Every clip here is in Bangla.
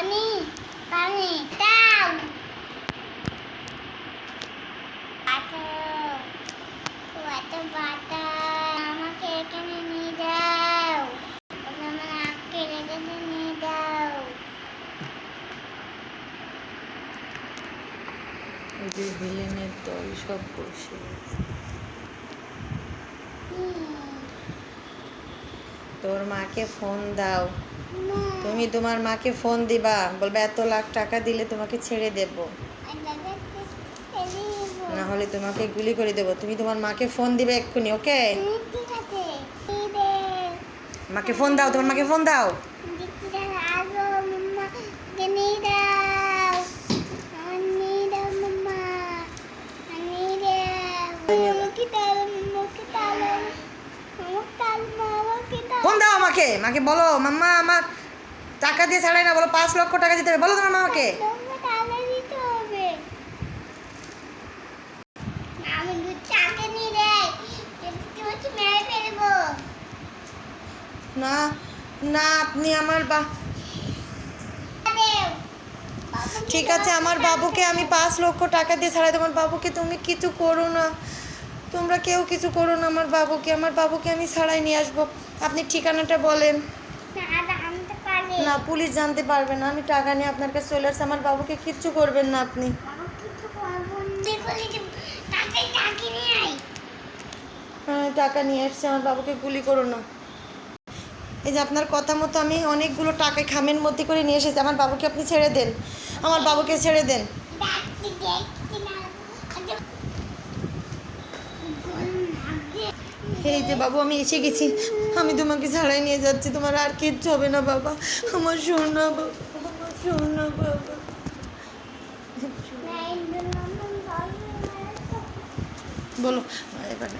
পানি পানি দাও বাটা আমাকে এখানে নিয়ে যাও আমার আঁককে রেখে নিয়ে যাও ওই যে ভিলেনের দল সব বসে তোর মাকে ফোন দাও তুমি তোমার মাকে ফোন দিবা বলবে এত লাখ টাকা দিলে তোমাকে ছেড়ে দেব না হলে তোমাকে গুলি করে দেবো তুমি তোমার মাকে ফোন দিবে এক্ষুনি ওকে মাকে ফোন দাও তোমার মাকে ফোন দাও ফোন দাও আমাকে মাকে বলো মাম্মা আমার টাকা দিয়ে ছাড়াই না বলো 5 লক্ষ টাকা দিতে হবে বলো তোমার মামাকে না না আপনি আমার ঠিক আছে আমার বাবুকে আমি 5 লক্ষ টাকা দিয়ে ছাড়াই তোমার বাবুকে তুমি কিছু করো না তোমরা কেউ কিছু করো না আমার বাবুকে আমি ছাড়াই নিয়ে আসবো আপনি ঠিকানাটা বলেন না পুলিশ জানতে পারবে না আমি টাকা নিয়ে আপনার কাছে চলে আসছি আমার বাবুকে কিচ্ছু করবেন না আপনি টাকা নিয়ে আসছি আমার বাবুকে গুলি করো না এই যে আপনার কথা মতো আমি অনেকগুলো টাকা খামের মধ্যে করে নিয়ে এসেছি আমার বাবুকে আপনি ছেড়ে দেন আমার বাবুকে ছেড়ে দেন এই যে বাবু আমি এসে গেছি আমি তোমাকে ছাড়াই নিয়ে যাচ্ছি তোমার আর কিচ্ছু হবে না বাবা আমার সোনা বাবা আমার সোনা বাবা বলো এবার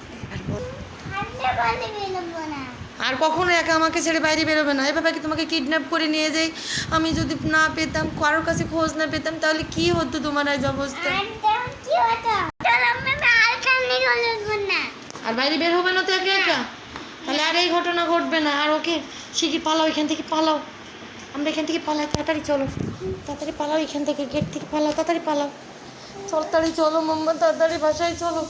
আর কখনো একা আমাকে ছেড়ে বাইরে বেরোবে না এভাবে কি তোমাকে কিডন্যাপ করে নিয়ে যাই আমি যদি না পেতাম কারোর কাছে খোঁজ না পেতাম তাহলে কি হতো তোমার আজ অবস্থা আর বাইরে বের হবে না তো একা একা তাহলে আর এই ঘটনা ঘটবে না আর ওকে শিগগির পালাও এখান থেকে পালাও আমরা এখান থেকে পালাই তাড়াতাড়ি চলো তাড়াতাড়ি পালাও এখান থেকে গেট থেকে পালাও তাড়াতাড়ি পালাও তাড়াতাড়ি চলো মাম্মা তাড়াতাড়ি বাসায় চলো